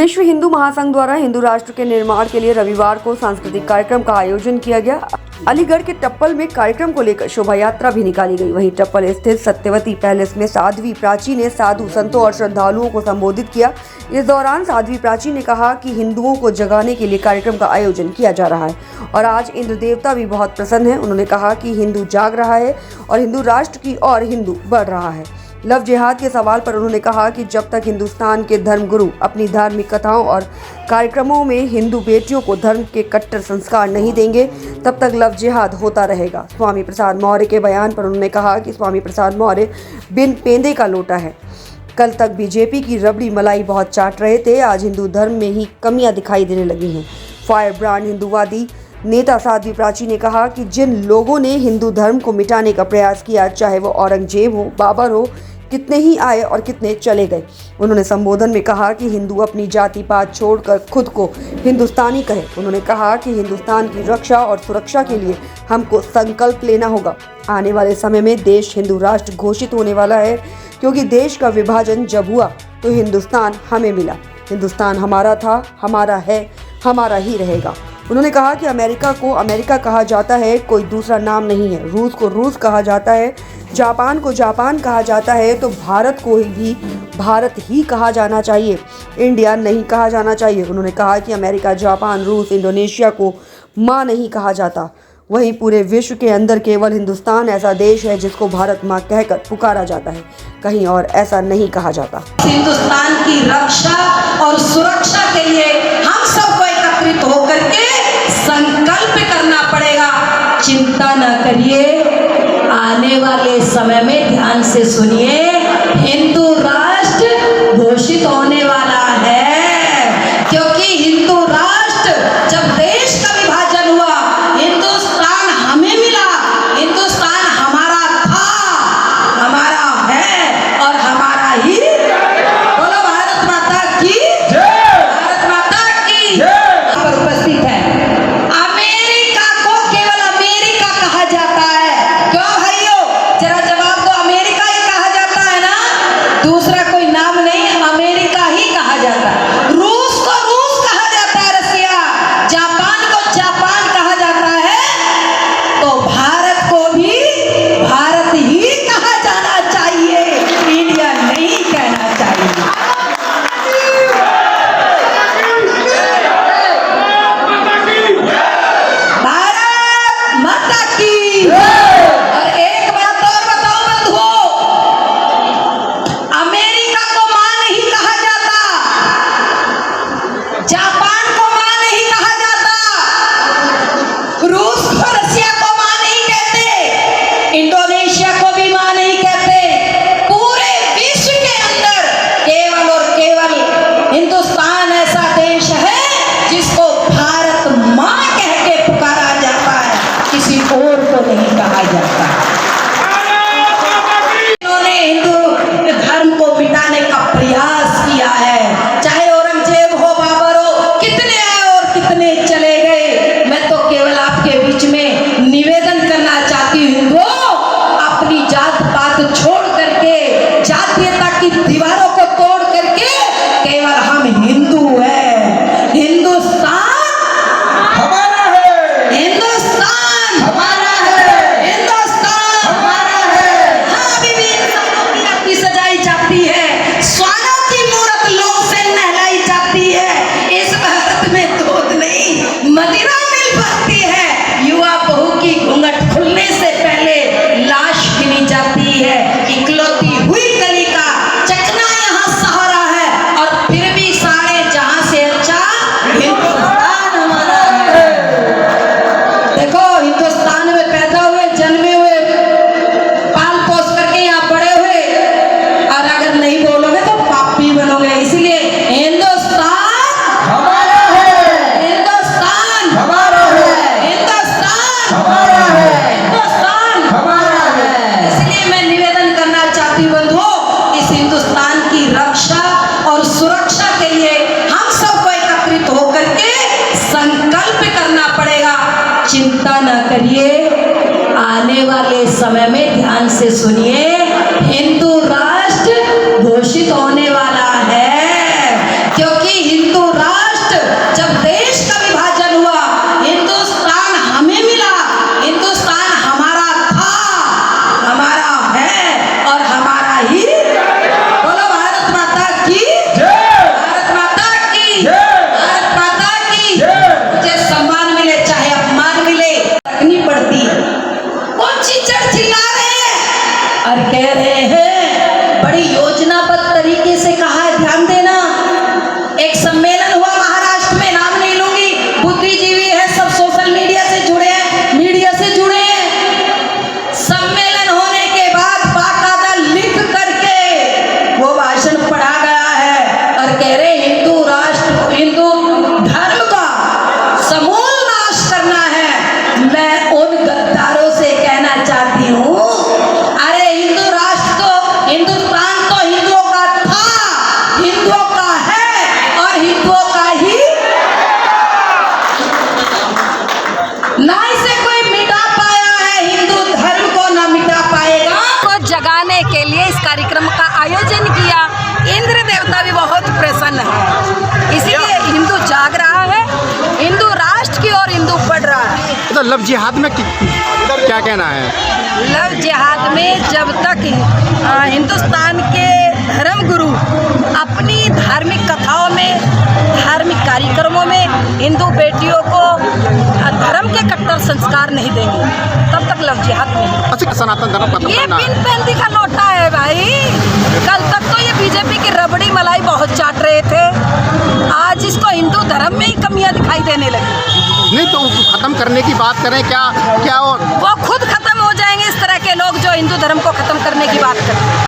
विश्व हिंदू महासंघ द्वारा हिंदू राष्ट्र के निर्माण के लिए रविवार को सांस्कृतिक कार्यक्रम का आयोजन किया गया। अलीगढ़ के टप्पल में कार्यक्रम को लेकर शोभा यात्रा भी निकाली गई। वहीं टप्पल स्थित सत्यवती पैलेस में साध्वी प्राची ने साधु संतों और श्रद्धालुओं को संबोधित किया। इस दौरान साध्वी प्राची ने कहा कि हिंदुओं को जगाने के लिए कार्यक्रम का आयोजन किया जा रहा है और आज इंद्र देवता भी बहुत प्रसन्न है। उन्होंने कहा कि हिंदू जाग रहा है और हिंदू राष्ट्र की ओर हिंदू बढ़ रहा है। लव जिहाद के सवाल पर उन्होंने कहा कि जब तक हिंदुस्तान के धर्मगुरु अपनी धार्मिक कथाओं और कार्यक्रमों में हिंदू बेटियों को धर्म के कट्टर संस्कार नहीं देंगे, तब तक लव जिहाद होता रहेगा। स्वामी प्रसाद मौर्य के बयान पर उन्होंने कहा कि स्वामी प्रसाद मौर्य बिन पेंदे का लोटा है। कल तक बीजेपी की रबड़ी मलाई बहुत चाट रहे थे, आज हिंदू धर्म में ही कमियां दिखाई देने लगी हैं। फायर ब्रांड हिंदूवादी नेता साध्वी प्राची ने कहा कि जिन लोगों ने हिंदू धर्म को मिटाने का प्रयास किया, चाहे वो औरंगजेब हो, बाबर हो, कितने ही आए और कितने चले गए। उन्होंने संबोधन में कहा कि हिंदू अपनी जाति पात छोड़कर खुद को हिंदुस्तानी कहे। उन्होंने कहा कि हिंदुस्तान की रक्षा और सुरक्षा के लिए हमको संकल्प लेना होगा। आने वाले समय में देश हिंदू राष्ट्र घोषित होने वाला है, क्योंकि देश का विभाजन जब हुआ तो हिंदुस्तान हमें मिला। हिंदुस्तान हमारा था, हमारा है, हमारा ही रहेगा। उन्होंने कहा कि अमेरिका को अमेरिका कहा जाता है, कोई दूसरा नाम नहीं है। रूस को रूस कहा जाता है, जापान को जापान कहा जाता है, तो भारत को भी भारत ही कहा जाना चाहिए, इंडिया नहीं कहा जाना चाहिए। उन्होंने कहा कि अमेरिका, जापान, रूस, इंडोनेशिया को माँ नहीं कहा जाता। वहीं पूरे विश्व के अंदर केवल हिंदुस्तान ऐसा देश है जिसको भारत माँ कहकर पुकारा जाता है, कहीं और ऐसा नहीं कहा जाता। हिंदुस्तान की रक्षा और सुरक्षा के लिए हम सबको एकत्रित होकर के संकल्प करना पड़ेगा। चिंता न करिए, आने वाले समय में ध्यान से सुनिए, हिंदू राष्ट्र घोषित होने वाला है, क्योंकि हिंदू राष्ट्र जब देश का विभाजन हुआ, हिंदुस्तान हमें मिला। हिंदुस्तान हमारा था, हमारा है और हमारा ही। बोलो भारत माता की जय, भारत माता की जय। पर उपस्थित है, अमेरिका को केवल अमेरिका कहा जाता है। क्यों भाइयों, जरा जवाब दो। अमेरिका ही कहा जाता है ना, दूसरा कोई नाम नहीं, अमेरिका ही कहा जाता है। रूस को रूस कहा जाता है, रसिया, जापान को जापान कहा जाता है, तो भारत को भी भारत ही कहा जाना चाहिए, इंडिया नहीं कहना चाहिए। भारत माता की। और एक बात और बताओ बंधुओं, अमेरिका को मां नहीं कहा जाता, जापान को मां नहीं कहा जाता, रूस को, रसिया को मां नहीं कहते, इंडोनेशिया को भी मां नहीं कहते। पूरे विश्व के अंदर केवल और केवल हिंदुस्तान ऐसा देश है जिसको भारत मां कह के पुकारा जाता है, किसी और को नहीं कहा जाता। इन्होंने हिंदू धर्म को मिटाने का प्रयास किया है, चाहे औरंगजेब हो, बाबर हो, कितने आए और कितने चले गए। मैं तो केवल आपके बीच में निवेदन करना चाहती हूँ, हिंदुओं, अपनी जात पात छोड़ करके, जातीयता की दीवारों को तोड़ करके केवल हम हिंदू हैं। हिंदुस्तान हमारा है, हिंदुस्तान हमारा है, हिंदुस्तान हमारा है। हाँ, अभी भी इन सबको तिलक की सजाई जाती है, स्वानों की मूरत लोग से नहलाई जाती है। इस भारत में दूध नहीं, मदिरा मिल पाती है। युवा बहू की घूंघट खुलने से पहले लाश गिनी जाती है। इकलौती हुई कली का चकना यहाँ सहारा है, और फिर भी सारे जहां से अच्छा हिंदुस्तान हमारा है। देखो, हिंदुस्तान में पैदा हुए, जन्मे हुए, पाल पोस करके यहाँ बड़े हुए, और अगर नहीं बोलोगे तो पापी बनोगे। इसलिए हिंदुस्तान हमारा है, हिंदुस्तान हमारा है, हिंदुस्तान हमारा है, हिंदुस्तान हमारा है। इसलिए मैं निवेदन करना चाहती हूँ बंधुओं, इस हिंदुस्तान की रक्षा और सुरक्षा के लिए हम सबको एकत्रित होकर के संकल्प करना पड़ेगा। चिंता न करिए, आने वाले समय में ध्यान से सुनिए, हिंदू राष्ट्र घोषित होने वाला है, क्योंकि हिंदू करने के लिए इस कार्यक्रम का आयोजन किया। इंद्र देवता भी बहुत प्रसन्न है, इसलिए हिंदू जाग रहा है, हिंदू राष्ट्र की ओर हिंदू बढ़ रहा है। तो लव जिहाद में क्या कहना है? लव जिहाद में जब तक हिंदुस्तान के धर्म गुरु अपनी धार्मिक कथाओं में, धार्मिक कार्यक्रमों में हिंदू बेटियों को धर्म के कट्टर संस्कार नहीं देंगे, तब तक लव जिहाद नहीं। अच्छा, सनातन धर्म खत्म ये करना है। बिन पेंदी का लोटा है भाई। कल तक तो ये बीजेपी की रबड़ी मलाई बहुत चाट रहे थे, आज इसको हिंदू धर्म में ही कमियां दिखाई देने लगी। नहीं तो खत्म करने की बात करें, क्या और वो खुद खत्म हो जाएंगे इस तरह के लोग जो हिंदू धर्म को खत्म करने की बात करते हैं।